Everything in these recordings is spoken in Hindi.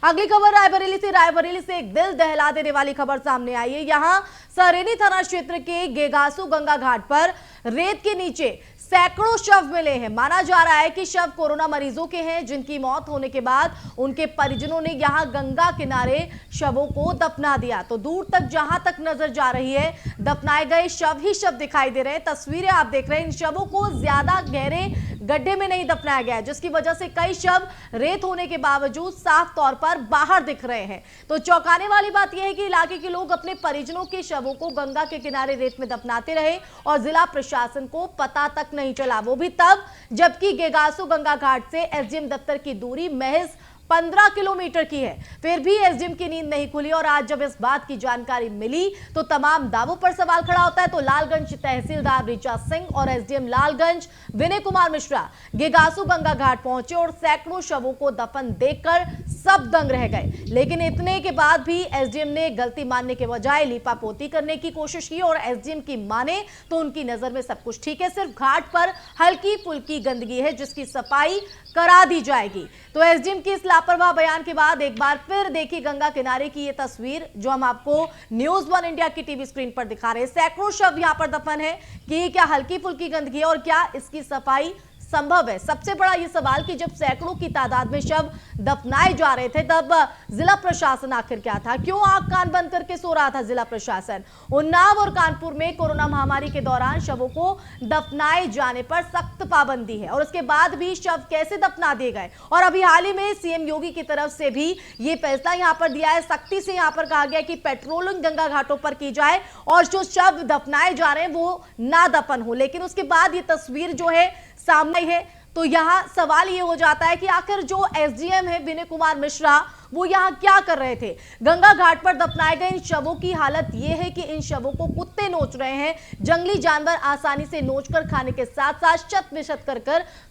अगली खबर रायबरेली से एक दिल दहला देने वाली खबर सामने आई है। यहां सरेनी थाना क्षेत्र के गेगासू गंगा घाट पर रेत के नीचे सैकड़ों शव मिले हैं। माना जा रहा है कि शव कोरोना मरीजों के हैं, जिनकी मौत होने के बाद उनके परिजनों ने यहां गंगा किनारे शवों को दफना दिया। तो दूर तक जहां तक नजर जा रही है, दफनाए गए शव ही शव दिखाई दे रहे हैं। तस्वीरें आप देख रहे हैं, इन शवों को ज्यादा गहरे गड्ढे में नहीं दफनाया गया है, जिसकी वजह से कई शव रेत होने के बावजूद साफ तौर पर बाहर दिख रहे हैं। तो चौंकाने वाली बात यह है कि इलाके के लोग अपने परिजनों के शवों को गंगा के किनारे रेत में दफनाते रहे और जिला प्रशासन को पता तक नहीं चला, वो भी तब जबकि गेगासू गंगा घाट से एसडीएम दफ्तर की दूरी महज 15 किलोमीटर की है। फिर भी एसडीएम की नींद नहीं खुली और आज जब इस बात की जानकारी मिली तो तमाम दावों पर सवाल खड़ा होता है। तो लालगंज तहसीलदार ऋचा सिंह और एसडीएम लालगंज विनय कुमार मिश्रा गेगासू गंगा घाट पहुंचे और सैकड़ों शवों को दफन देखकर सब दंग रह गए। लेकिन इतने के बाद भी एसडीएम ने गलती मानने के बजाय लीपापोती करने की कोशिश की और एसडीएम की माने तो उनकी नजर में सब कुछ ठीक है, सिर्फ घाट पर हल्की फुल्की गंदगी है जिसकी सफाई करा दी जाएगी। तो एसडीएम की इस लापरवाह बयान के बाद एक बार फिर देखी गंगा किनारे की ये तस्वीर जो हम आपको न्यूज़ 1 इंडिया की टीवी स्क्रीन पर दिखा रहे हैं। सैकड़ों शव यहां पर दफन है कि क्या हल्की फुल्की गंदगी है और क्या इसकी सफाई संभव है। सबसे बड़ा यह सवाल कि जब सैकड़ों की तादाद में शव दफनाए जा रहे थे तब जिला प्रशासन आखिर क्या था, क्यों आंख कान बंद करके सो रहा था जिला प्रशासन। उन्नाव और कानपुर में कोरोना महामारी के दौरान शवों को दफनाए जाने पर सख्त पाबंदी है और उसके बाद भी शव कैसे दफना दिए गए। और अभी हाल ही में सीएम योगी की तरफ से भी ये फैसला यहां पर दिया है, सख्ती से यहां पर कहा गया कि पेट्रोलिंग गंगा घाटों पर की जाए और जो शव दफनाए जा रहे हैं वो ना दफन हो। लेकिन उसके बाद ये तस्वीर जो है सामने है तो यहां सवाल ये हो जाता है कि आखिर जो एसडीएम है विनय कुमार मिश्रा वो यहां क्या कर रहे थे। गंगा घाट पर दफनाए गए इन शवों की हालत यह है कि इन शवों को कुत्ते नोच रहे हैं। जंगली जानवर आसानी से नोचकर खाने के साथ साथ शत विशत कर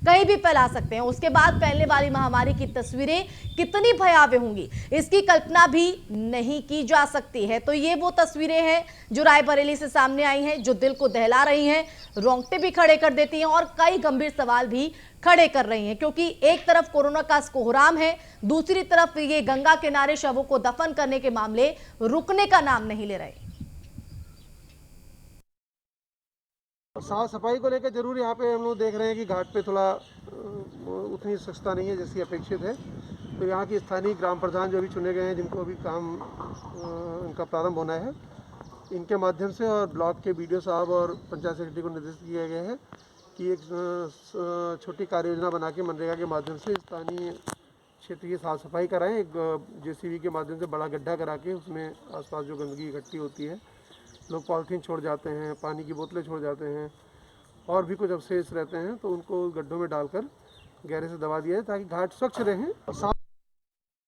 कहीं भी फैला सकते हैं। उसके बाद फैलने वाली महामारी की तस्वीरें कितनी भयावह होंगी इसकी कल्पना भी नहीं की जा सकती है। तो ये वो तस्वीरें हैं जो रायबरेली से सामने आई हैं, जो दिल को दहला रही हैं, रोंगटे भी खड़े कर देती हैं और कई गंभीर सवाल भी खड़े कर रही हैं। क्योंकि एक तरफ कोरोना का कोहराम है, दूसरी तरफ ये गंगा किनारे शवों को दफन करने के मामले रुकने का नाम नहीं ले रहे। साफ सफाई को लेकर जरूर यहाँ पे हम लोग देख रहे हैं कि घाट पे थोड़ा उतनी स्वच्छता नहीं है जैसी अपेक्षित है। तो यहाँ की स्थानीय ग्राम प्रधान जो अभी चुने गए हैं, जिनको अभी काम इनका प्रारंभ होना है, इनके माध्यम से और ब्लॉक के बीडीओ साहब और पंचायत सेक्रेटरी को निर्देश दिए गए हैं कि एक छोटी कार्य योजना बना के मनरेगा के माध्यम से स्थानीय क्षेत्र की साफ सफाई कराएं। एक जेसीबी के माध्यम से बड़ा गड्ढा करा के उसमें आसपास जो गंदगी इकट्ठी होती है, लोग पॉलीथीन छोड़ जाते हैं, पानी की बोतलें छोड़ जाते हैं और भी कुछ अवशेष रहते हैं, तो उनको गड्ढों में डालकर गहरे से दबा दिया जाए ताकि घाट स्वच्छ रहें। और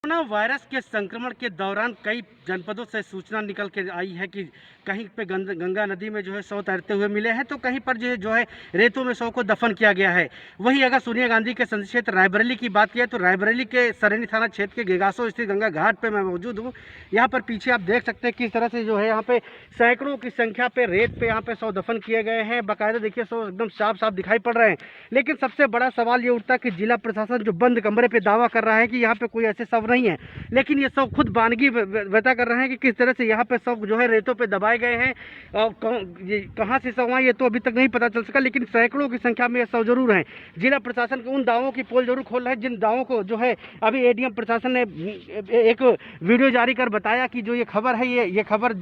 कोरोना वायरस के संक्रमण के दौरान कई जनपदों से सूचना निकल के आई है कि कहीं पे गंगा नदी में जो है शव तैरते हुए मिले हैं, तो कहीं पर जो है रेतों में शव को दफन किया गया है। वहीं अगर सोनिया गांधी के संसदीय क्षेत्र रायबरेली की बात किया तो रायबरेली के सरेनी थाना क्षेत्र के गेगासो स्थित गंगा घाट पे मैं मौजूद हूँ। यहाँ पर पीछे आप देख सकते हैं किस तरह से जो है यहाँ पे सैकड़ों की संख्या पे रेत पे यहाँ पे शव दफन किए गए हैं। बाकायदा देखिए शव एकदम साफ साफ दिखाई पड़ रहे हैं। लेकिन सबसे बड़ा सवाल ये उठता है कि जिला प्रशासन जो बंद कमरे पर दावा कर रहा है कि यहाँ पे कोई ऐसे शव नहीं है, लेकिन ये सब खुद वानगी व्यता कर रहे हैं कि किस तरह से यहाँ पे सब जो है रेतों पे दबाए गए हैं और कहाँ से सब आए ये तो अभी तक नहीं पता चल सका। लेकिन सैकड़ों की संख्या में ये सब जरूर हैं। जिला प्रशासन को उन दावों की पोल जरूर खोल रहा है जिन दावों को जो है अभी एडीएम प्रशासन ने एक वीडियो जारी कर बताया कि जो ये खबर है ये खबर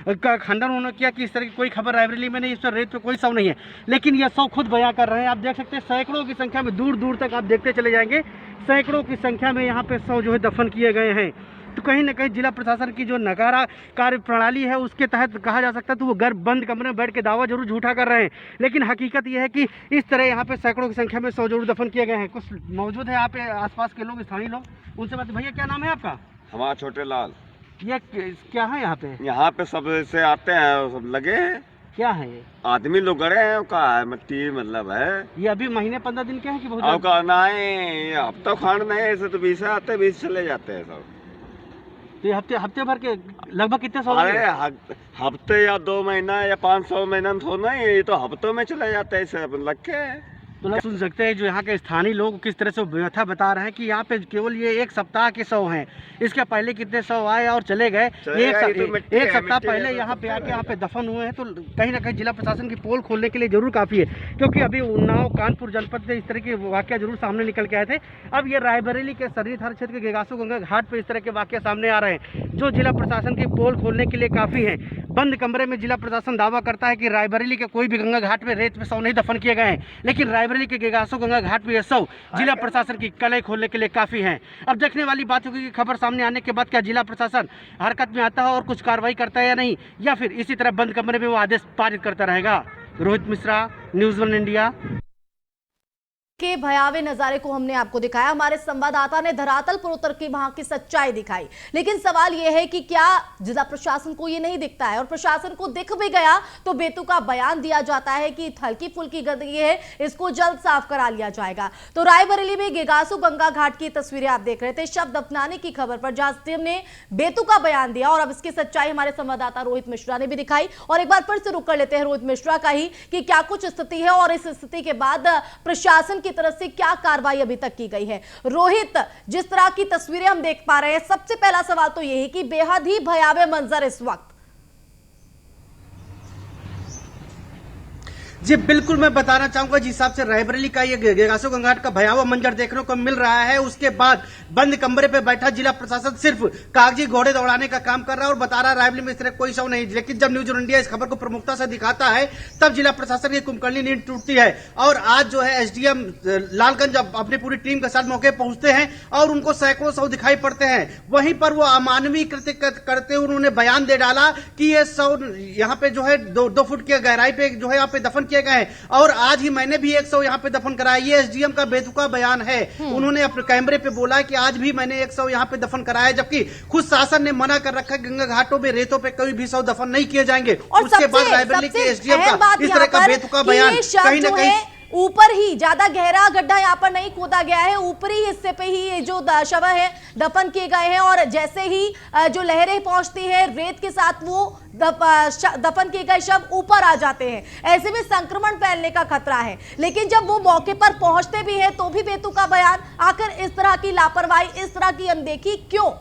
का खंडन उन्होंने किया कि इस तरह की कोई खबर रायबरेली में नहीं, इस पर रेत पे कोई शव नहीं है। लेकिन ये सब खुद बयां कर रहे हैं। आप देख सकते हैं सैकड़ों की संख्या में, दूर दूर तक आप देखते चले जाएंगे, सैकड़ों की संख्या में यहाँ पे शव जो है दफन किए गए हैं। तो कहीं ना कहीं जिला प्रशासन की जो नकारा कार्य प्रणाली है उसके तहत कहा जा सकता है तो वो घर बंद कमरे में बैठ के दावा जरूर झूठा कर रहे हैं। लेकिन हकीकत ये है कि इस तरह यहाँ पे सैकड़ों की संख्या में शव जरूर दफन किए गए हैं। कुछ मौजूद है यहाँ पे आसपास के लोग, स्थानीय लोग, उनसे बात। भैया क्या नाम है आपका? हमारा छोटे लाल। ये क्या है यहाँ पे? यहाँ पे सब से आते हैं, सब लगे हैं। क्या है ये? आदमी लोग गड़े हैं, का है मिट्टी मतलब है। ये अभी महीने 15 दिन के हैं कि बहुत? और का नहीं, हफ्ता खांड नहीं, ऐसे तो 20 आते 20 चले जाते हैं सब। तो हफ्ते भर के लगभग कितने सौ? अरे हफ्ते या 2 महीना या 500 महीना तो नहीं, ये तो हफ्तों में चले जाते हैं सब लग के। तो सुन सकते हैं जो यहाँ के स्थानीय लोग किस तरह से व्यथा बता रहे हैं कि यहाँ पे केवल ये एक सप्ताह के शव हैं। इसके पहले कितने शव आए और चले गए। एक सप्ताह पहले यहाँ पे आके यहाँ पे दफन हुए हैं। तो कहीं ना कहीं जिला प्रशासन की पोल खोलने के लिए जरूर काफ़ी है, क्योंकि अभी उन्नाव कानपुर जनपद से इस तरह के वाक़या जरूर सामने निकल के आए थे। अब ये रायबरेली के सरीनी थाना क्षेत्र के गेगासू गंगा घाट पर इस तरह के वाक़या सामने आ रहे हैं, जो जिला प्रशासन की पोल खोलने के लिए काफ़ी है। बंद कमरे में जिला प्रशासन दावा करता है कि रायबरेली के कोई भी गंगा घाट में रेत में शव नहीं दफन किए गए हैं, लेकिन रायबरेली के गेगासू गंगा घाट पर यह शव जिला प्रशासन की कलई खोलने के लिए काफी है। अब देखने वाली बात होगी कि खबर सामने आने के बाद क्या जिला प्रशासन हरकत में आता है और कुछ कार्रवाई करता है या नहीं, या फिर इसी तरह बंद कमरे में वो आदेश पारित करता रहेगा। Rohit Mishra, news 1 India. के भयावह नजारे को हमने आपको दिखाया। हमारे संवाददाता ने धरातल पर उतर के वहां की सच्चाई दिखाई, लेकिन सवाल यह है कि क्या जिला प्रशासन को ये नहीं दिखता है, और प्रशासन को दिख भी गया तो बेतुका बयान दिया जाता है कि हल्की फुल्की गंदगी है, इसको जल्द साफ करा लिया जाएगा। तो रायबरेली में गेगासू गंगा घाट की तस्वीरें आप देख रहे थे, शव दफनाने की खबर पर जहां सीएम ने बेतुका बयान दिया, और अब इसकी सच्चाई हमारे संवाददाता रोहित मिश्रा ने भी दिखाई। और एक बार फिर से रुक कर लेते हैं रोहित मिश्रा का ही कि क्या कुछ स्थिति है और इस स्थिति के बाद प्रशासन की तरफ से क्या कार्रवाई अभी तक की गई है। रोहित, जिस तरह की तस्वीरें हम देख पा रहे हैं, सबसे पहला सवाल तो यही कि बेहद ही भयावह मंजर इस वक्त। जी बिल्कुल, मैं बताना चाहूंगा जिस हिसाब से रायबरेली का ये गेगासू गंगा घाट का भयावह मंजर देखने को मिल रहा है, उसके बाद बंद कमरे पे बैठा जिला प्रशासन सिर्फ कागजी घोड़े दौड़ाने का काम कर रहा है और बता रहा है रायबरेली में इस तरह कोई शव नहीं। लेकिन जब न्यूज़ इंडिया इस खबर को प्रमुखता से दिखाता है तब जिला प्रशासन की कुंभकर्णी नींद टूटती है। और आज जो है एसडीएम लालगंज अपनी पूरी टीम के साथ मौके पहुंचते हैं और उनको सैकड़ों शव दिखाई पड़ते हैं। वहीं पर वो अमानवीय कृत्य करते हुए उन्होंने बयान दे डाला कि ये शव यहाँ पे जो है 2 फुट की गहराई पे जो है यहाँ पे दफन किए गए हैं, और आज ही मैंने भी 100 यहाँ पे दफन कराया। ये एसडीएम का बेतुका बयान है। उन्होंने अपने कैमरे पे बोला कि आज भी मैंने 100 यहाँ पे दफन कराया, जबकि खुद शासन ने मना कर रखा है गंगा घाटों में रेतों पे कोई भी शव दफन नहीं किए जाएंगे। और उसके बाद रायबरेली के एसडीएम का इस तरह का बेतुका बयान कहीं ना कहीं ऊपर ही, ज्यादा गहरा गड्ढा यहाँ पर नहीं खोदा गया है, ऊपरी हिस्से पे ही ये जो शव है दफन किए गए हैं, और जैसे ही जो लहरें पहुंचती है रेत के साथ वो दफन किए गए शव ऊपर आ जाते हैं। ऐसे में संक्रमण फैलने का खतरा है, लेकिन जब वो मौके पर पहुंचते भी हैं तो भी बेतुका बयान। आखिर इस तरह की लापरवाही, इस तरह की अनदेखी क्यों?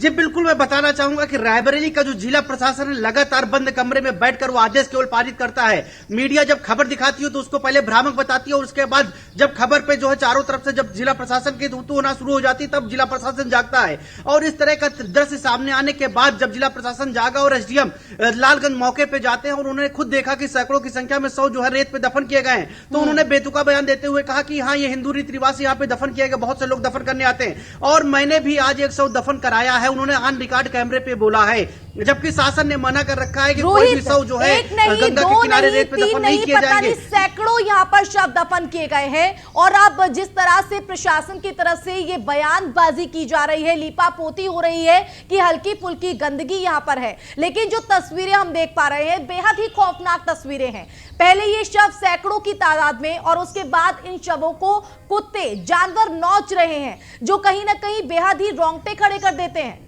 जी बिल्कुल, मैं बताना चाहूंगा कि रायबरेली का जो जिला प्रशासन है लगातार बंद कमरे में बैठकर वो आदेश केवल पारित करता है। मीडिया जब खबर दिखाती है तो उसको पहले भ्रामक बताती है, और उसके बाद जब खबर पे जो है चारों तरफ से जब जिला प्रशासन की तू होना शुरू हो जाती है तब जिला प्रशासन जागता है। और इस तरह का दृश्य सामने आने के बाद जब जिला प्रशासन जागा और एसडीएम लालगंज मौके पे जाते हैं और उन्होंने खुद देखा कि सैकड़ों की संख्या में शव जो है रेत पे दफन किए गए हैं, तो उन्होंने बेतुका बयान देते हुए कहा कि हाँ, ये हिंदू रीति रिवाज से यहाँ पे दफन किए गए, बहुत से लोग दफन करने आते हैं और मैंने भी आज 100 दफन कराया है। उन्होंने ऑन रिकॉर्ड कैमरे पे बोला है, जबकि शासन ने मना कर रखा है कि कोई भी शव जो है गंगा के किनारे रेत पे दफन नहीं किए जाएंगे। सैकड़ों यहाँ पर शव दफन किए गए हैं, और अब जिस तरह से प्रशासन की तरफ से ये बयानबाजी की जा रही है, लीपापोती हो रही है कि हल्की फुल्की गंदगी यहाँ पर है, लेकिन जो तस्वीरें हम देख पा रहे हैं बेहद ही खौफनाक तस्वीरें हैं। पहले ये शव सैकड़ों की तादाद में, और उसके बाद इन शवों को कुत्ते, जानवर नोच रहे हैं, जो कहीं ना कहीं बेहद ही रोंगटे खड़े कर देते हैं।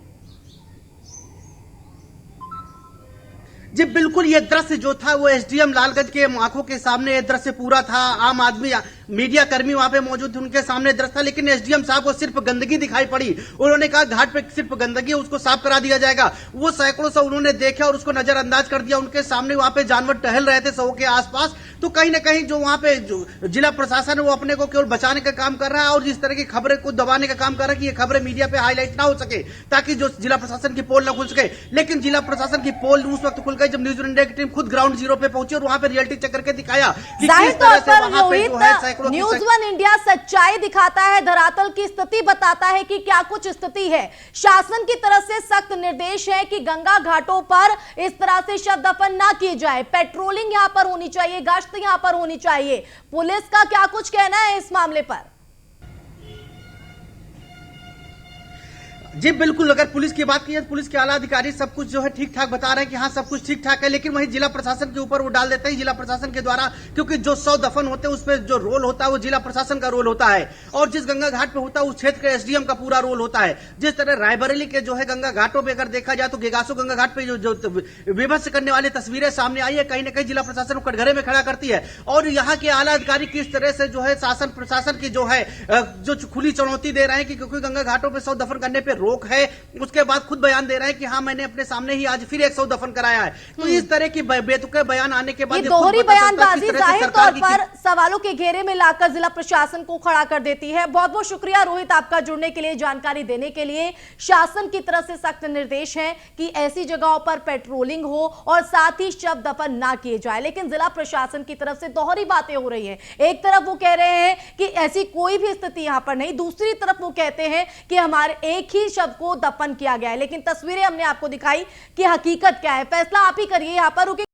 जी बिल्कुल, ये दृश्य जो था वो एसडीएम लालगंज के आंखों के सामने ये दृश्य पूरा था। आम आदमी, मीडिया कर्मी वहां पे मौजूद थे, उनके सामने दृश्य था, लेकिन एसडीएम साहब को सिर्फ गंदगी दिखाई पड़ी। उन्होंने कहा घाट पे सिर्फ गंदगी है, उसको साफ करा दिया जाएगा। वो सैकड़ों शव उन्होंने देखे और उसको नजरअंदाज कर दिया। उनके सामने वहां पे जानवर टहल रहे थे शवों के आसपास। तो कहीं ना कहीं जो वहां पे जो जिला प्रशासन है वो अपने को केवल बचाने का काम कर रहा है और जिस तरह की खबरें को दबाने का काम कर रहा है कि ये खबरें मीडिया पे हाईलाइट ना हो सके, ताकि जो जिला प्रशासन की पोल न खुल सके। लेकिन जिला प्रशासन की पोल उस वक्त खुल गई जब न्यूज़ इंडिया की टीम खुद ग्राउंड जीरो पे पहुंची और वहां पे रियलिटी चेक करके दिखाया कि किस तरह से वहां पे जो है सैकड़ों न्यूज़ 1 इंडिया सच्चाई दिखाता है, धरातल की स्थिति बताता है कि क्या कुछ स्थिति है। शासन की तरफ से सख्त निर्देश है कि गंगा घाटों पर इस तरह से शव दफन ना किए जाए, पेट्रोलिंग यहां पर होनी चाहिए, गश्त यहां पर होनी चाहिए। पुलिस का क्या कुछ कहना है इस मामले पर? जी बिल्कुल, अगर पुलिस की बात की है, पुलिस के आला अधिकारी सब कुछ जो है ठीक ठाक बता रहे हैं कि हाँ सब कुछ ठीक ठाक है, लेकिन वहीं जिला प्रशासन के ऊपर वो डाल देते हैं जिला प्रशासन के द्वारा, क्योंकि जो 100 दफन होते हैं उसमें जो रोल होता है वो जिला प्रशासन का रोल होता है, और जिस गंगा घाट पे होता है उस क्षेत्र के एसडीएम का पूरा रोल होता है। जिस तरह रायबरेली के जो है गंगा घाटों पे अगर देखा जाए तो गेगासू गंगा घाट पे जो विभत्स करने वाली तस्वीरें सामने आई है, कहीं ना कहीं जिला प्रशासन को कटघरे में खड़ा करती है। और यहाँ के आला अधिकारी किस तरह से जो है शासन प्रशासन की जो है जो खुली चुनौती दे रहे हैं कि क्योंकि गंगा घाटों पे 100 दफन करने पे रोक है, उसके बाद खुद बयान दे रहे हैं कि हाँ मैंने अपने सामने ही आज फिर 100 दफन कराया है। तो इस तरह की बेतुके बयान आने के बाद ये दोहरी बयानबाजी जाहिर तौर पर सवालों के घेरे में लाकर जिला प्रशासन को खड़ा कर देती है। बहुत बहुत शुक्रिया रोहित आपका जुड़ने के लिए, जानकारी देने के लिए। शासन की तरफ से सख्त निर्देश है कि ऐसी जगहों पर पेट्रोलिंग हो और साथ ही शव दफन ना किए जाए, लेकिन जिला प्रशासन की तरफ से दोहरी बातें हो रही है। एक तरफ वो कह रहे हैं कि ऐसी कोई भी स्थिति यहां पर नहीं, दूसरी तरफ वो कहते हैं कि हमारे एक ही शव को दफन किया गया है। लेकिन तस्वीरें हमने आपको दिखाई कि हकीकत क्या है, फैसला आप ही करिए। यहां पर रुके